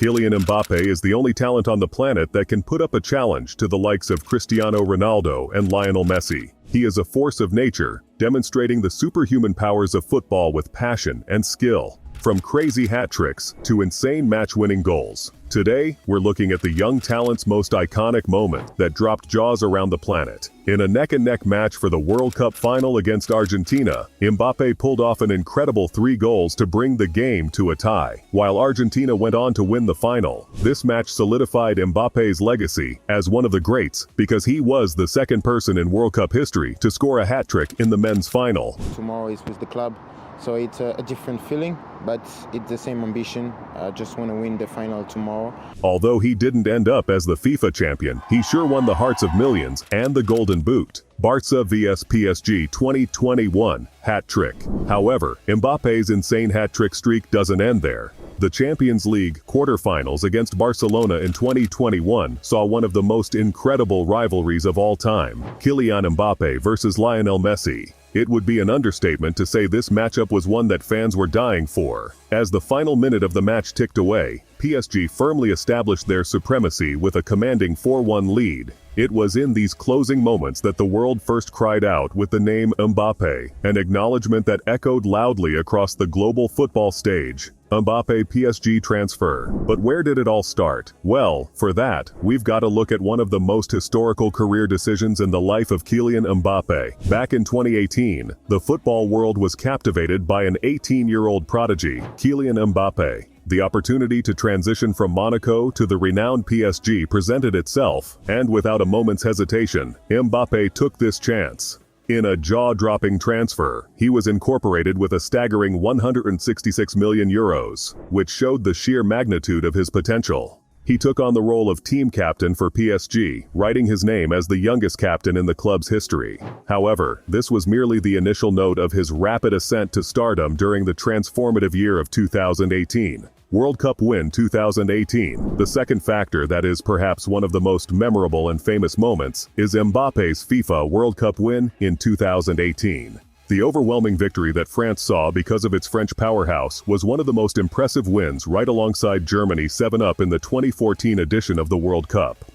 Kylian Mbappe is the only talent on the planet that can put up a challenge to the likes of Cristiano Ronaldo and Lionel Messi. He is a force of nature, demonstrating the superhuman powers of football with passion and skill. From crazy hat tricks to insane match-winning goals. Today, we're looking at the young talent's most iconic moment that dropped jaws around the planet. In a neck-and-neck match for the World Cup final against Argentina, Mbappe pulled off an incredible 3 goals to bring the game to a tie, while Argentina went on to win the final. This match solidified Mbappe's legacy as one of the greats because he was the second person in World Cup history to score a hat-trick in the men's final. Tomorrow is with the club. So it's a different feeling, but it's the same ambition. I just want to win the final tomorrow. Although he didn't end up as the FIFA champion, he sure won the hearts of millions and the Golden Boot. Barca vs PSG 2021 hat trick. However, Mbappe's insane hat trick streak doesn't end there. The Champions League quarterfinals against Barcelona in 2021 saw one of the most incredible rivalries of all time, Kylian Mbappe versus Lionel Messi. It would be an understatement to say this matchup was one that fans were dying for. As the final minute of the match ticked away, PSG firmly established their supremacy with a commanding 4-1 lead. It was in these closing moments that the world first cried out with the name Mbappe, an acknowledgement that echoed loudly across the global football stage. Mbappe PSG transfer. But where did it all start? Well, for that, we've got to look at one of the most historical career decisions in the life of Kylian Mbappe. Back in 2018, the football world was captivated by an 18-year-old prodigy, Kylian Mbappe. The opportunity to transition from Monaco to the renowned PSG presented itself, and without a moment's hesitation, Mbappe took this chance. In a jaw-dropping transfer, he was incorporated with a staggering €166 million, which showed the sheer magnitude of his potential. He took on the role of team captain for PSG, writing his name as the youngest captain in the club's history. However, this was merely the initial note of his rapid ascent to stardom during the transformative year of 2018. World Cup win 2018. The second factor that is perhaps one of the most memorable and famous moments is Mbappe's FIFA World Cup win in 2018. The overwhelming victory that France saw because of its French powerhouse was one of the most impressive wins right alongside Germany 7-up in the 2014 edition of the World Cup.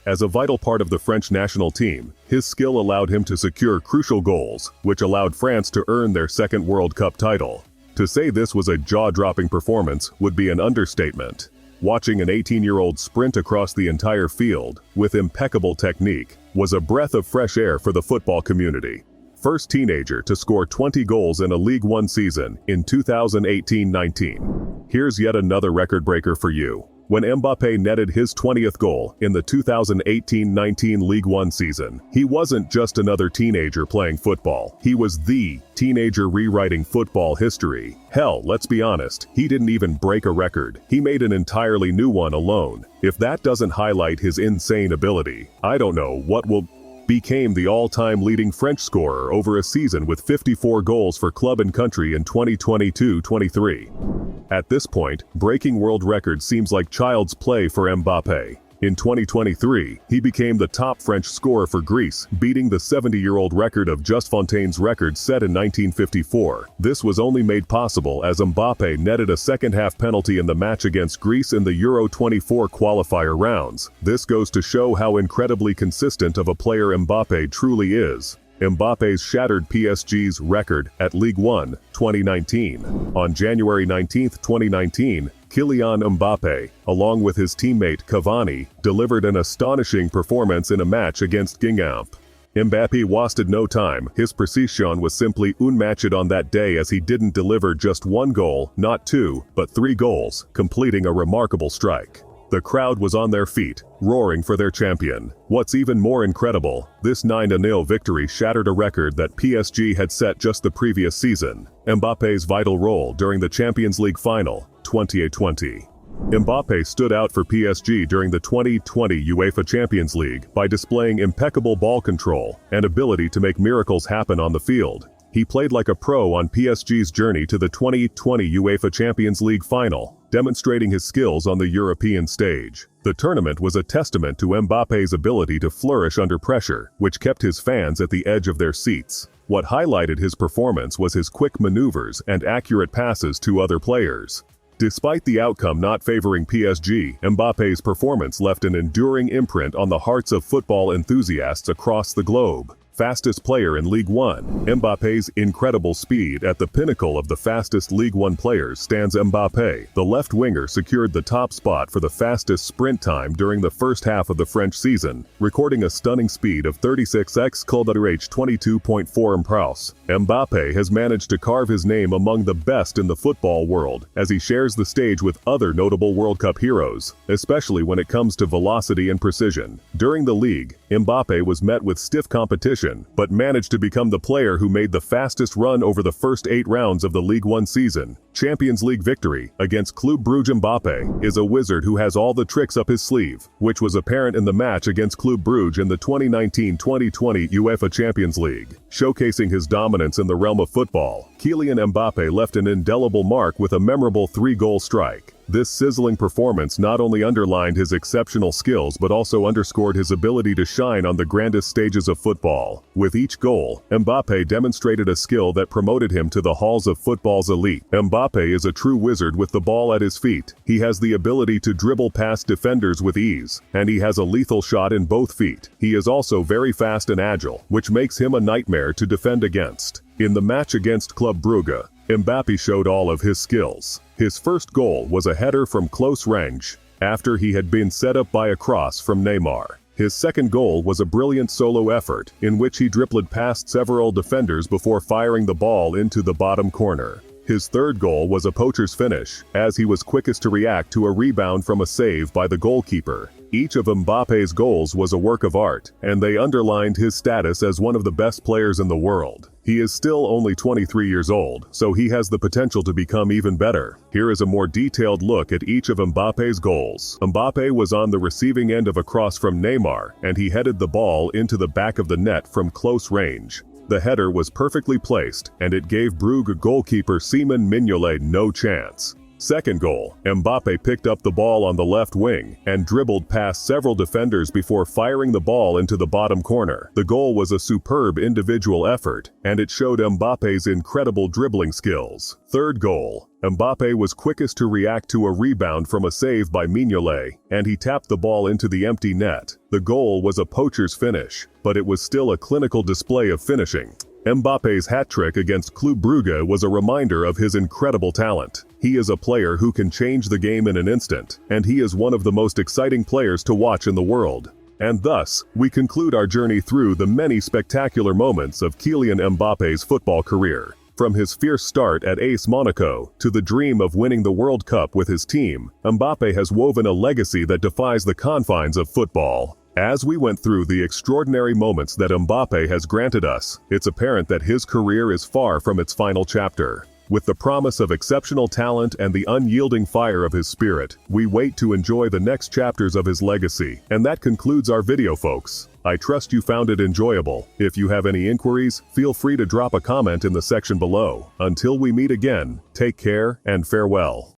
As a vital part of the French national team, his skill allowed him to secure crucial goals, which allowed France to earn their second World Cup title. To say this was a jaw-dropping performance would be an understatement. Watching an 18-year-old sprint across the entire field, with impeccable technique, was a breath of fresh air for the football community. First teenager to score 20 goals in a League One season in 2018-19. Here's yet another record breaker for you. When Mbappe netted his 20th goal in the 2018-19 League One season, he wasn't just another teenager playing football. He was the teenager rewriting football history. Hell, let's be honest, he didn't even break a record. He made an entirely new one alone. If that doesn't highlight his insane ability, I don't know what will. Became the all-time leading French scorer over a season with 54 goals for club and country in 2022-23. At this point, breaking world records seems like child's play for Mbappe. In 2023, he became the top French scorer for Greece, beating the 70-year-old record of Just Fontaine's record set in 1954. This was only made possible as Mbappe netted a second-half penalty in the match against Greece in the Euro 24 qualifier rounds. This goes to show how incredibly consistent of a player Mbappe truly is. Mbappe's shattered PSG's record at Ligue 1, 2019. On January 19, 2019, Kylian Mbappe, along with his teammate Cavani, delivered an astonishing performance in a match against Guingamp. Mbappe wasted no time. His precision was simply unmatched on that day as he didn't deliver just 1 goal, not 2, but 3 goals, completing a remarkable strike. The crowd was on their feet, roaring for their champion. What's even more incredible, this 9-0 victory shattered a record that PSG had set just the previous season. Mbappe's vital role during the Champions League final, 2020. Mbappe stood out for PSG during the 2020 UEFA Champions League by displaying impeccable ball control and ability to make miracles happen on the field. He played like a pro on PSG's journey to the 2020 UEFA Champions League final, demonstrating his skills on the European stage. The tournament was a testament to Mbappe's ability to flourish under pressure, which kept his fans at the edge of their seats. What highlighted his performance was his quick maneuvers and accurate passes to other players. Despite the outcome not favoring PSG, Mbappe's performance left an enduring imprint on the hearts of football enthusiasts across the globe. Fastest player in Ligue 1. Mbappe's incredible speed at the pinnacle of the fastest Ligue 1 players stands Mbappe. The left winger secured the top spot for the fastest sprint time during the first half of the French season, recording a stunning speed of 36 km/h 22.4 mph. Mbappe has managed to carve his name among the best in the football world as he shares the stage with other notable World Cup heroes, especially when it comes to velocity and precision. During the league, Mbappe was met with stiff competition, but managed to become the player who made the fastest run over the first 8 rounds of the Ligue 1 season. Champions League victory against Club Brugge. Mbappe is a wizard who has all the tricks up his sleeve, which was apparent in the match against Club Brugge in the 2019-2020 UEFA Champions League. Showcasing his dominance in the realm of football, Kylian Mbappe left an indelible mark with a memorable 3-goal strike. This sizzling performance not only underlined his exceptional skills but also underscored his ability to shine on the grandest stages of football. With each goal, Mbappe demonstrated a skill that promoted him to the halls of football's elite. Mbappe is a true wizard with the ball at his feet. He has the ability to dribble past defenders with ease, and he has a lethal shot in both feet. He is also very fast and agile, which makes him a nightmare to defend against. In the match against Club Brugge, Mbappe showed all of his skills. His first goal was a header from close range, after he had been set up by a cross from Neymar. His second goal was a brilliant solo effort, in which he dribbled past several defenders before firing the ball into the bottom corner. His third goal was a poacher's finish, as he was quickest to react to a rebound from a save by the goalkeeper. Each of Mbappe's goals was a work of art, and they underlined his status as one of the best players in the world. He is still only 23 years old, so he has the potential to become even better. Here is a more detailed look at each of Mbappe's goals. Mbappe was on the receiving end of a cross from Neymar, and he headed the ball into the back of the net from close range. The header was perfectly placed, and it gave Brugge goalkeeper Simon Mignolet no chance. Second goal, Mbappe picked up the ball on the left wing and dribbled past several defenders before firing the ball into the bottom corner. The goal was a superb individual effort, and it showed Mbappe's incredible dribbling skills. Third goal, Mbappe was quickest to react to a rebound from a save by Mignolet, and he tapped the ball into the empty net. The goal was a poacher's finish, but it was still a clinical display of finishing. Mbappe's hat-trick against Club Brugge was a reminder of his incredible talent. He is a player who can change the game in an instant, and he is one of the most exciting players to watch in the world. And thus, we conclude our journey through the many spectacular moments of Kylian Mbappe's football career. From his fierce start at AS Monaco to the dream of winning the World Cup with his team, Mbappe has woven a legacy that defies the confines of football. As we went through the extraordinary moments that Mbappe has granted us, it's apparent that his career is far from its final chapter. With the promise of exceptional talent and the unyielding fire of his spirit, we wait to enjoy the next chapters of his legacy. And that concludes our video, folks. I trust you found it enjoyable. If you have any inquiries, feel free to drop a comment in the section below. Until we meet again, take care and farewell.